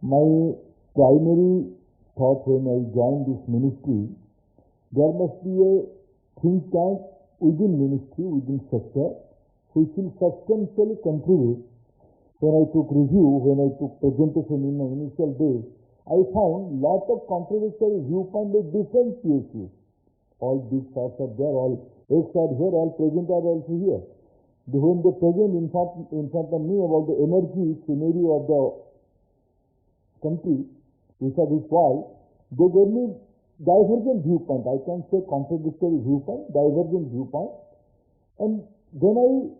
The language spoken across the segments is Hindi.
My primary thought when I joined this ministry, there must be a think tank within ministry, within sector, which will substantially contribute. When I took review, when I took presentation in my initial days, I found lot of contradictory viewpoints with different PSUs. All big thoughts are there, all X are here, all present are also here. When they present in front of me about the energy scenario of the country, which are required, they gave me divergent viewpoint. I can say contradictory viewpoint, divergent viewpoint. And then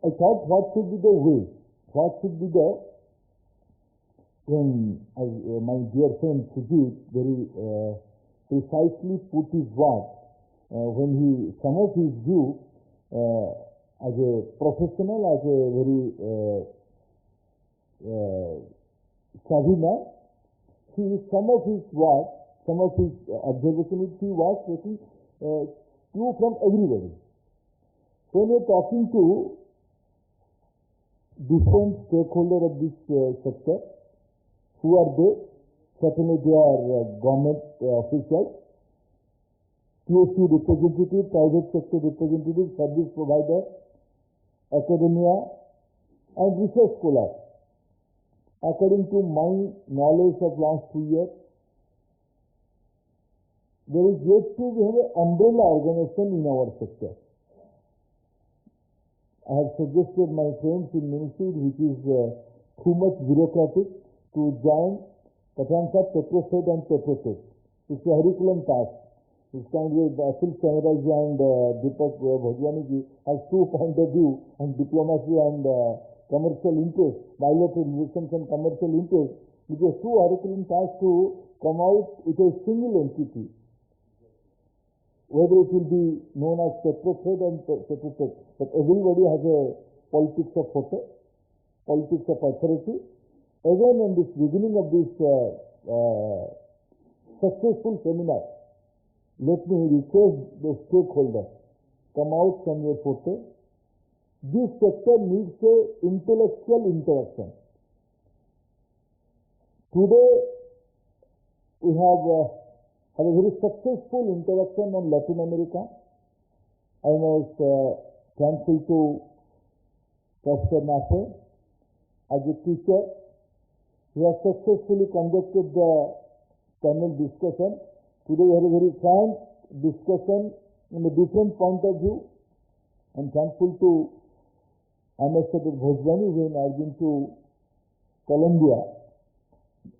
I thought, what should be the way? What should be the, when my dear friend Sujit very precisely put his word, when he summed up his view as a professional, as a very savvy man, he some of his work, some of his observations, he was taking clue from everybody. When we are talking to different stakeholders of this sector, who are they? Certainly they are government officials, PSU representative, private sector representative, service provider, academia, and research scholars. According to my knowledge of last 2 years, there is yet to be an umbrella organization in our sector. I have suggested my friends in ministry, which is too much bureaucratic, to join Pathankot, Petrostate and Petrostate. It's a Herculean task. It's kind of Akhil Chandraji and Deepak Bhojwani ji has 2 points of view on diplomacy and commercial interest, bilateral relations and commercial interest. It is too Herculean task to come out with a single entity. Whether it will be known as Petrostate and Petrostate, but everybody has a politics of photo, politics of authority. Again, in this beginning of this successful seminar, let me request the stakeholders, come out from your photo. This sector needs a intellectual interaction. Today, we have a very successful interaction on Latin America. I was thankful to Pastor Nafe as a teacher. He has successfully conducted the panel discussion. Today we had a very frank discussion in a different point of view. I'm thankful to Ambassador Bhojwani when I've been to Colombia.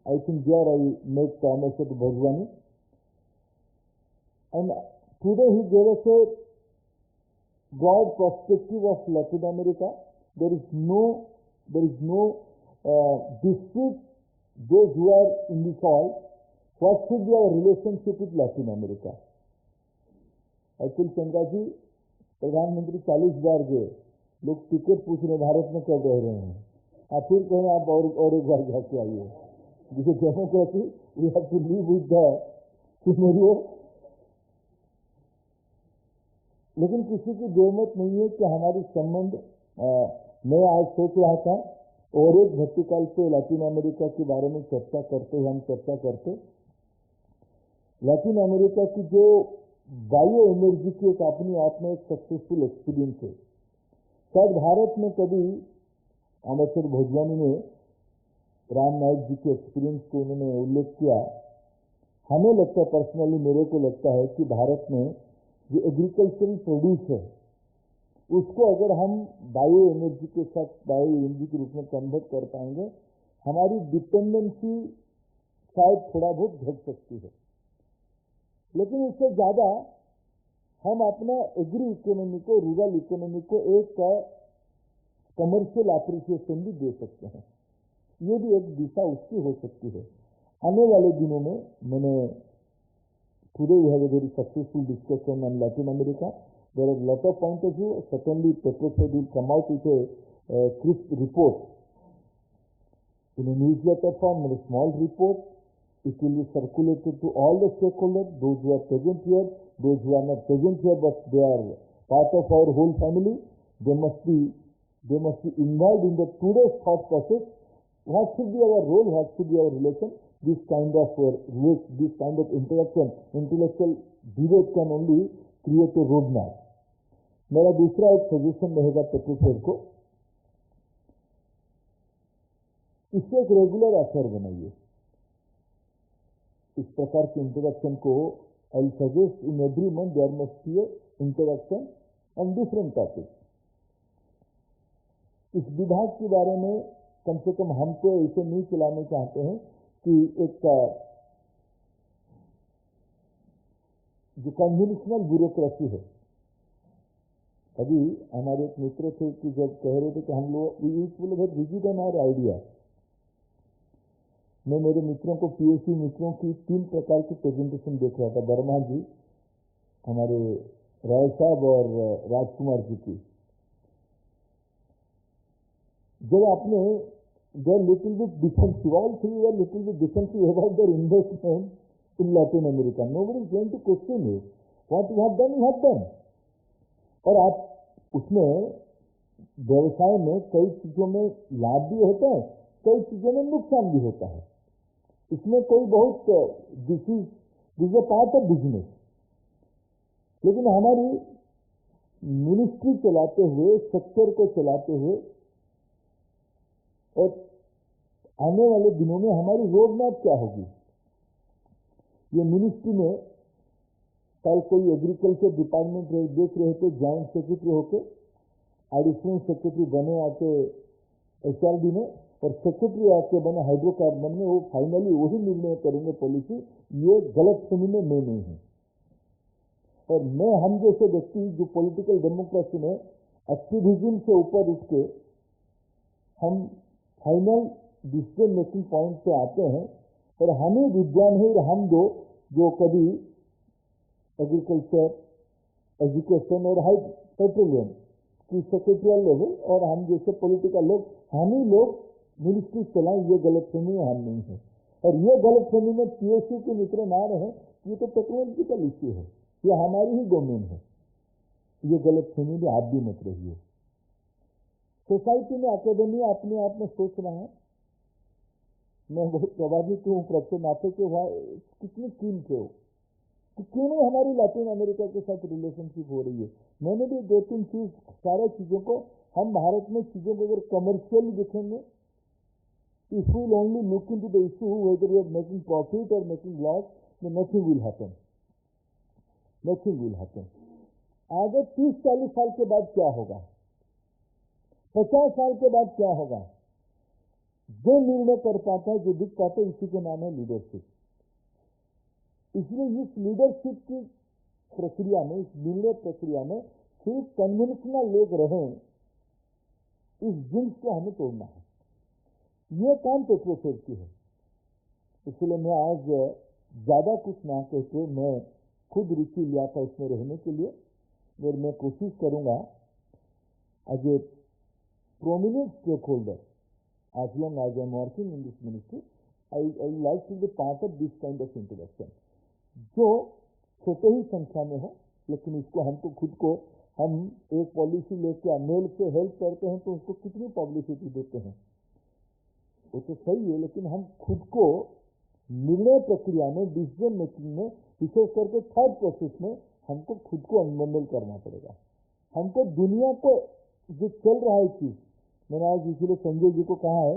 I think there I met Ambassador Bhojwani. And today he gave us a broad perspective of Latin America. There is no dispute. Those who are in the call, what should be our relationship with Latin America? अखिल चंद्रा जी, प्रधानमंत्री 40 बार गए, लोग टिकट पूछ रहे भारत में कब रह रहे हैं, आप फिर कहें आप और एक बार जाके आइए. जिसे democracy, we have to live with the scenario. लेकिन किसी की जरूरत नहीं है कि हमारी संबंध, मैं आज सोच रहा था और एक वर्टिकल पे लैटिन अमेरिका के बारे में चर्चा करते लैटिन अमेरिका की जो बायो एनर्जी की एक अपने आप में एक सक्सेसफुल एक्सपीरियंस है. शायद भारत में कभी अम्बेडकर भोजवानी ने राम नायक जी के एक्सपीरियंस को उन्होंने उल्लेख किया. हमें लगता है, पर्सनली मेरे को लगता है कि भारत में जो एग्रीकल्चरल प्रोड्यूस है उसको अगर हम बायो एनर्जी के साथ बायो एनर्जी के रूप में कन्वर्ट कर पाएंगे, हमारी डिपेंडेंसी शायद थोड़ा बहुत घट सकती है. लेकिन उससे ज्यादा हम अपना एग्री इकोनॉमी को, रूरल इकोनॉमी को एक कमर्शियल एप्रिसिएशन भी दे सकते हैं. ये भी एक दिशा उसकी हो सकती है. आने वाले दिनों में मैंने today we have a very successful discussion on Latin America. There are a lot of point of view. Certainly, Petrostate will come out with a crisp report in a newsletter form, in a small report. It will be circulated to all the stakeholders, those who are present here, those who are not present here, but they are part of our whole family. They must be involved in the today's thought process what should be our role, what should be our relation, this kind of interaction, intellectual debate can only create a road map. मेरा दूसरा एक सजेशन रहेगा प्रोफेसर को, इससे एक रेगुलर अफेयर बनाइए। इस प्रकार के इंटरेक्शन को I suggest in every month there must be interaction on different topic. इस विभाग के बारे में कम से कम हम तो ऐसे नहीं चलाने चाहते हैं कि एक जो कन्वेंशनल ब्यूरोक्रेसी है। अभी हमारे एक मित्र थे कि जब कह रहे थे कि हम लोग रिजिड एन आवर आइडिया। मैं मेरे मित्रों को, पीएचडी मित्रों की 3 प्रकार की प्रेजेंटेशन देख रहा था, वर्मा जी, हमारे राय साहब और राजकुमार जी की। जब आपने they're little bit defensive, all three were little bit defensive about their investment in Latin America. Nobody is going to question it, what you have done, you have done. और आप उसमें व्यवसाय में कई चीजों में लाभ भी होता है, कई चीजों में नुकसान भी होता है। इसमें कोई बहुत this is a part of business. लेकिन हमारी मिनिस्ट्री चलाते हुए, सेक्टर को चलाते हुए और आने वाले दिनों में हमारी रोड मैप क्या होगी? ये मिनिस्ट्री में कल कोई एग्रीकल्चर डिपार्टमेंट देख रहे थे, जॉइंट सेक्रेटरी होके एडिशनल सेक्रेटरी बने आके एचआरडी में, और सेक्रेटरी आके बने हाइड्रोकार्बन में। वो फाइनली वही निर्णय करेंगे पॉलिसी। ये गलत फहमी में मैं नहीं हूं। और मैं, हम जैसे व्यक्ति जो पॉलिटिकल डेमोक्रेसी में एक्टिविज्म से ऊपर उठ के हम फाइनल डिसीजन मेकिंग पॉइंट पे आते हैं, और हम ही विद्वान है, और हम दो जो कभी एग्रीकल्चर, एजुकेशन और हाई पेट्रोलियम की सेक्रेटरियल लेवल, और हम जैसे पॉलिटिकल लोग, हम ही लोग मिनिस्ट्री चलाएं, ये गलतफहमी में हम नहीं है। और ये गलतफहमी में पीएचडी के मित्र ना रहे, ये तो टेक्नोलॉजिकल इश्यू है, ये हमारी ही डोमेन है। ये गलतफहमी में आप भी मत रहिए। सोसाइटी में, अकेडमी अपने आप में सोच रहा है। मैं बहुत प्रभावित हूँ प्रोफेसर नाथे के कितनी कीम थे हो कि क्यों नहीं हमारी लैटिन अमेरिका के साथ रिलेशनशिप हो रही है। मैंने भी 2-3 चीज, सारे चीजों को, हम भारत में चीजों को अगर कमर्शियली देखेंगे, if we will only look into the issue whether we are making profit or making loss, then nothing will happen. Nothing will happen. आगे 30-40 साल के बाद क्या होगा, 50 साल के बाद क्या होगा? जो निर्णय कर पाता है, जो दिख पाता है, इसी का नाम है लीडरशिप। इसलिए इस लीडरशिप की प्रक्रिया में, इस निर्णय प्रक्रिया में सिर्फ कन्वेंशनल लोग रहें, इस जिंस को हमें तोड़ना है। ये काम पेट्रोसेट की है। इसलिए मैं आज ज्यादा कुछ ना कहते, मैं खुद रुचि लिया था इसमें रहने के लिए, और मैं कोशिश करूंगा as a prominent stakeholder, as long as I am working in this ministry, I like to be part of this kind of interaction, जो छोटे ही संख्या में हो, लेकिन इसको हमको खुद को, हम एक पॉलिसी लेके मेल से हेल्प करते हैं तो उसको कितनी पब्लिसिटी देते हैं, वो तो सही है, लेकिन हम खुद को निर्णय प्रक्रिया में, डिसीजन मेकिंग में, विशेष करके थर्ड प्रोसेस में हमको खुद को अनबंडल करना पड़ेगा। हमको दुनिया को जो चल रहा है चीज, मैंने आज इसलिए संजय जी को कहा है,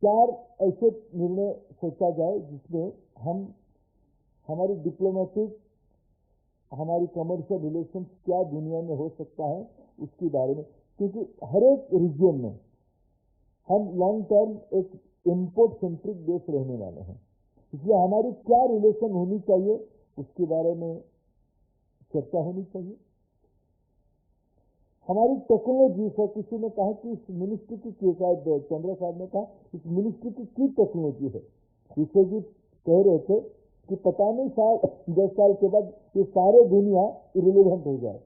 4 ऐसे निर्णय सोचा जाए जिसमें हम, हमारी डिप्लोमेटिक, हमारी कमर्शियल रिलेशन क्या दुनिया में हो सकता है उसके बारे में। क्योंकि हर एक रीजन में हम लॉन्ग टर्म एक इम्पोर्ट सेंट्रिक देश रहने वाले हैं, इसलिए हमारी क्या रिलेशन होनी चाहिए उसके बारे में चर्चा होनी चाहिए। हमारी टेक्नोलॉजी से, किसी ने कहा कि इस मिनिस्ट्री की, शायद चंद्रा साहब ने कहा, इस मिनिस्ट्री की टेक्नोलॉजी है। विश्वजीत कह रहे थे कि पता नहीं 10 साल के बाद ये सारे दुनिया इरिलेवेंट हो जाए,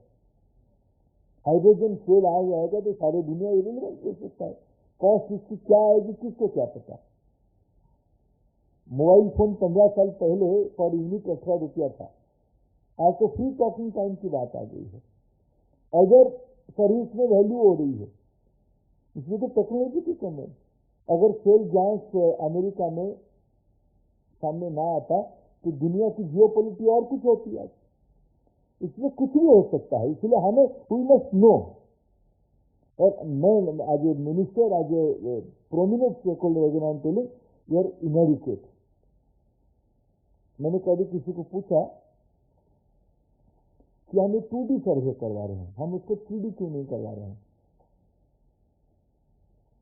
हाइड्रोजन फ्यूल आ जाएगा तो सारे दुनिया इरिलेवेंट हो सकता है। कॉस्ट इसकी क्या आएगी, किसको क्या पता। मोबाइल फोन 15 साल पहले पर यूनिट 18 रुपया था, आज तो फ्री टॉकिंग टाइम की बात आ गई है। अगर सर्विस में वैल्यू हो रही है, इसलिए तो टेक्नोलॉजी की कम है। अगर सेल जायंट्स अमेरिका में सामने ना आता तो दुनिया की जियोपॉलिटिक्स और कुछ होती है। इसमें कुछ भी हो सकता है, इसलिए हमें वी मस्ट नो। और मैं as a minister, as a prominent stakeholder, as an telling you are inadequate. मैंने कभी किसी को पूछा कि हमें 2D सर्वे करवा रहे हैं, हम उसको 3D क्यों नहीं करवा रहे हैं?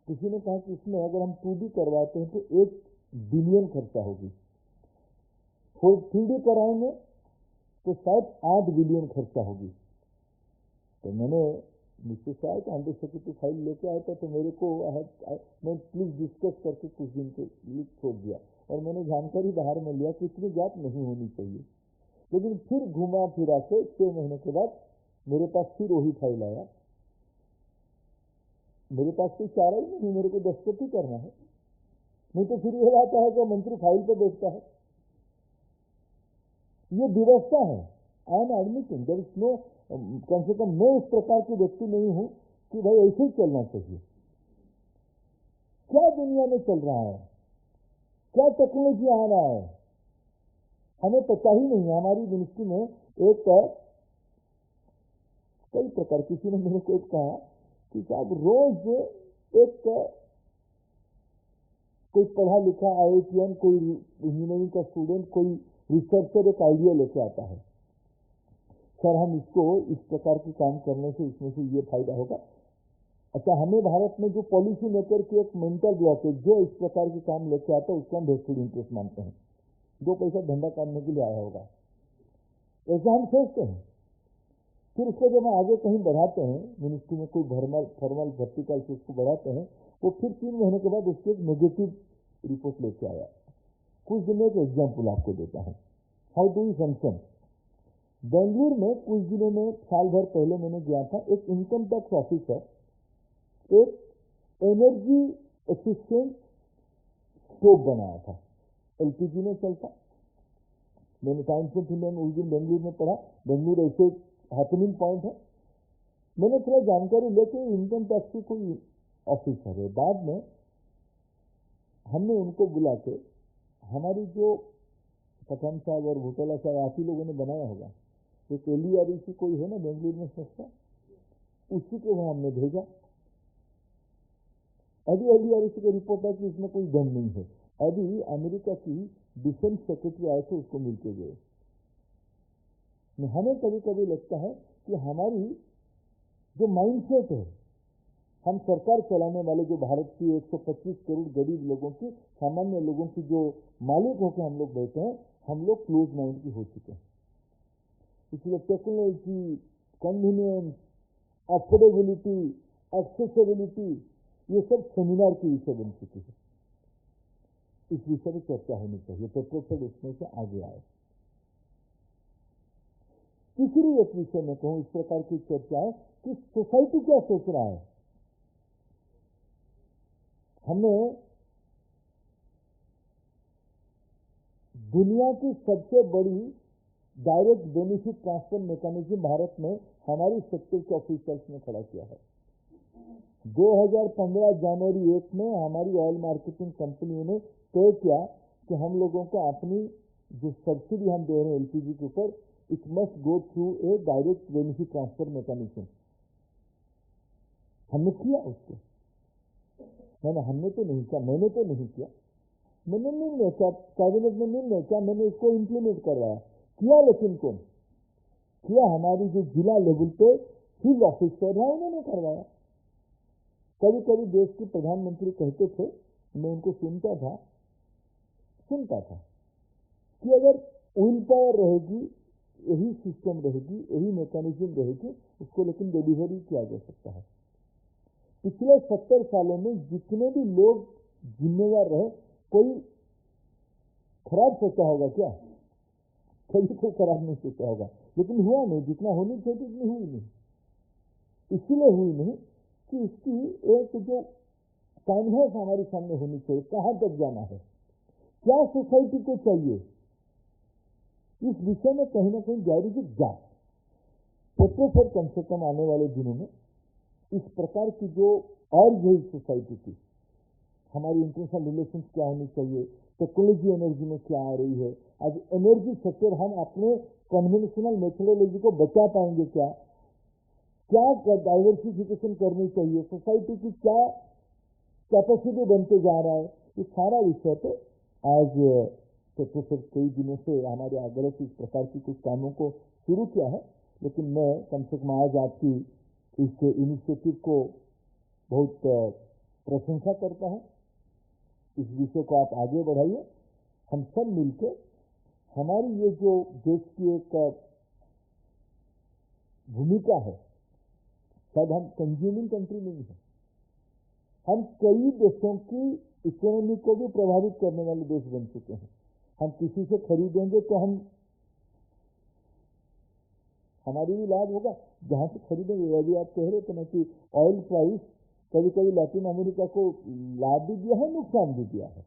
किसी ने कहा कि इसमें अगर हम 2D करवाते हैं तो 1 बिलियन खर्चा होगी, और 3D कराएंगे तो शायद 8 बिलियन खर्चा होगी। तो मैंने मुझसे शायद अंडर सेक्रेटरी फाइल लेके आया था, तो मेरे को मैं प्लीज डिस्कस करके कुछ दिन के लिए छोड़ दिया, और मैंने जानकारी बाहर में लिया कि इतनी गैप नहीं होनी चाहिए। लेकिन फिर घुमा फिरा के 6 महीने के बाद मेरे पास फिर वही फाइल आया। मेरे पास कोई चारा ही नहीं, मेरे को दस्तखत ही करना है, नहीं तो फिर यह आता है कि मंत्री फाइल पे देखता है। ये व्यवस्था है। I am admitting there is no, कम से कम मैं इस प्रकार की व्यक्ति नहीं हूं कि भाई ऐसे ही चलना चाहिए। क्या दुनिया में चल रहा है, क्या टेक्नोलॉजी आ रहा है, हमें पता ही नहीं है। हमारी मिनिस्ट्री में एक कई प्रकार, किसी ने मेरे को कहा कि साहब रोज एक कोई पढ़ा लिखा IITian, कोई इंजीनियरिंग का स्टूडेंट, कोई रिसर्चर एक आइडिया लेके आता है, सर हम इसको इस प्रकार के काम करने से इसमें से ये फायदा होगा। अच्छा, हमें भारत में जो पॉलिसी मेकर की एक मेंटल ब्लॉक है, जो इस प्रकार के काम लेके आता है उसको हम वेस्टेड इंटरेस्ट मानते हैं, 2 पैसा धंधा करने के लिए आया होगा, ऐसा हम सोचते हैं। फिर उसको जब हम आगे कहीं बढ़ाते हैं, मिनिस्ट्री में कोई फॉर्मल वर्टिकल से उसको बढ़ाते हैं, तो फिर 3 महीने के बाद उसको एक नेगेटिव रिपोर्ट लेके आया। कुछ दिन में एक एग्जाम्पल आपको देता हूँ, how do you function. Bengaluru में कुछ दिनों में, साल भर पहले मैंने गया था, एक इनकम टैक्स ऑफिसर एक एनर्जी एफिशिएंट स्टोव बनाया था, LPG में चलता। मैंने टाइम्स ऑफ इंडिया में उस दिन बेंगलुरु में पढ़ा, बेंगलुरु ऐसे हैपनिंग पॉइंट है। मैंने थोड़ा जानकारी लेके, इनकम टैक्स की कोई ऑफिसर है, बाद में हमने उनको बुला के, हमारी जो पठान साहब और भूतला साहब आप ही लोगों ने बनाया होगा, एक LEREC कोई है ना बेंगलुरु में संस्था, उसी को वहां हमने भेजा। अभी LEREC का रिपोर्ट है कि इसमें कोई दम नहीं है। अभी अमेरिका की डिफेंस सेक्रेटरी आए थे, उसको मिलके गए। हमें कभी कभी लगता है कि हमारी जो माइंडसेट है, हम सरकार चलाने वाले जो भारत की 125 करोड़ गरीब लोगों की, सामान्य लोगों की जो मालिक होकर हम लोग बैठे हैं, हम लोग क्लोज माइंड की हो चुके हैं। इसलिए टेक्नोलॉजी, कन्वीनियंस, अफोर्डेबिलिटी, एक्सेसिबिलिटी, ये सब सेमिनार की विषय बन चुकी है। इस विषय में चर्चा होनी चाहिए, पेट्रोल इसमें से आगे आए। तीसरी एक विषय में कहूं, इस प्रकार की चर्चा है कि सोसाइटी क्या सोच रहा है। हमें दुनिया की सबसे बड़ी direct benefit transfer mechanism Bharat में हमारी सेक्टर के ऑफिसर्स ने खड़ा किया है। 2015 जनवरी 1 में हमारी ऑयल मार्केटिंग कंपनियों ने तय किया कि हम लोगों को अपनी जो सब्सिडी हम दे रहे हैं LPG के ऊपर, it must go through a direct benefit transfer mechanism. हमने किया उसको, हमने तो नहीं किया, मैंने तो नहीं किया, मैंने निर्णय किया, कैबिनेट में निर्णय किया, मैंने इसको इंप्लीमेंट करवाया किया। लेकिन कौन किया? हमारी जो जिला लेवल पे फील्ड ऑफिसर है उन्होंने करवाया। कभी कभी देश के प्रधानमंत्री कहते थे, मैं उनको सुनता था कि अगर विल पावर रहेगी, यही सिस्टम रहेगी, यही मैकेनिज्म रहेगी, उसको लेकिन डिलीवरी किया जा सकता है। पिछले 70 सालों में जितने भी लोग जिम्मेदार रहे, कोई खराब सोचा होगा क्या? कभी कोई खराब नहीं सोचा होगा, लेकिन हुआ नहीं, जितना होनी चाहिए उतनी हुई नहीं। इसलिए हुई नहीं कि इसकी एक जो कैनवस हमारे सामने होनी चाहिए, कहां तक जाना है, क्या सोसाइटी को चाहिए, इस विषय में कहीं ना कहीं जारी की गैप। पेट्रोल कम से कम आने वाले दिनों में इस प्रकार की जो और यही सोसाइटी की हमारी इंटरनेशनल रिलेशंस क्या होनी चाहिए, टेक्नोलॉजी एनर्जी में क्या आ रही है, आज एनर्जी सेक्टर हम अपने कन्वेंशनल मेथोडोलॉजी को बचा पाएंगे क्या, क्या डाइवर्सिफिकेशन करनी चाहिए, सोसाइटी की क्या कैपेसिटी बनते जा रहा है, ये सारा विषय पे आज प्रोफेसर कई दिनों से हमारे आग्रह से इस प्रकार की कुछ कामों को शुरू किया है। लेकिन मैं कम से कम आज आपकी इस इनिशिएटिव को बहुत प्रशंसा करता हूँ। इस विषय को आप आगे बढ़ाइए, हम सब मिलकर हमारी ये जो देश की एक भूमिका है, शायद हम कंज्यूमिंग कंट्री नहीं है, हम कई देशों की इकोनॉमी को भी प्रभावित करने वाले देश बन चुके हैं। हम किसी से खरीदेंगे तो हमारी भी लाभ होगा, जहां से खरीदेंगे। अभी आप कह रहे थे ना कि ऑयल प्राइस कभी कभी लैटिन अमेरिका को लाभ भी दिया है, नुकसान भी दिया है।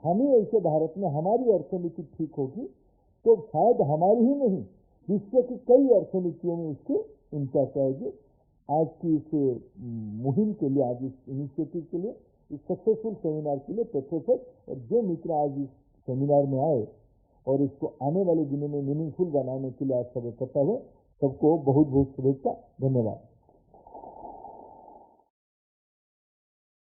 हमें ऐसे भारत में हमारी अर्थनीति ठीक होगी तो शायद हमारी ही नहीं, विश्व की कई अर्थनीतियों में इसकी इम्पैक्ट आएगी। आज की इस मुहिम के लिए, आज इस इनिशिएटिव के लिए, इस सक्सेसफुल सेमिनार के लिए प्रोफेसर और जो मित्र आज इस सेमिनार में आए और इसको आने वाले दिनों में मीनिंगफुल बनाने के लिए आज सब इकट्ठा हुए, सबको बहुत बहुत शुभेच्छा, धन्यवाद।